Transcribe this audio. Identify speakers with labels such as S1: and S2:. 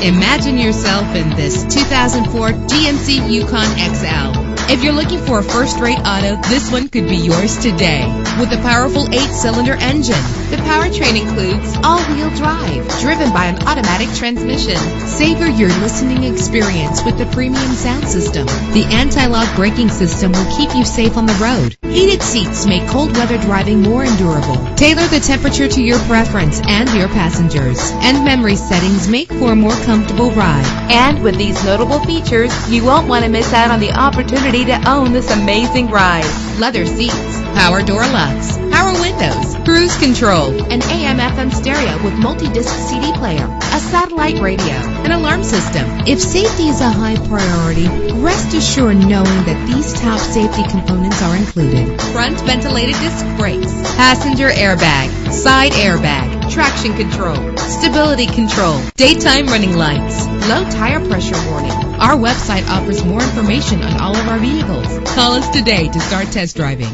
S1: Imagine yourself in this 2004 GMC Yukon XL. If you're looking for a first-rate auto, this one could be yours today. With a powerful 8-cylinder engine, the powertrain includes all-wheel drive, driven by an automatic transmission. Savor your listening experience with the premium sound system. The anti-lock braking system will keep you safe on the road. Heated seats make cold weather driving more endurable. Tailor the temperature to your preference and your passengers. And memory settings make for a more comfortable ride. And with these notable features, you won't want to miss out on the opportunity to own this amazing ride. Leather seats, power door locks, power windows, cruise control, an AM/FM stereo with multi-disc CD player, a satellite radio, an alarm system. If safety is a high priority, rest assured knowing that these top safety components are included. Front ventilated disc brakes, passenger airbag, side airbag, traction control, stability control, daytime running lights, low tire pressure warning. Our website offers more information on all of our vehicles. Call us today to start test driving.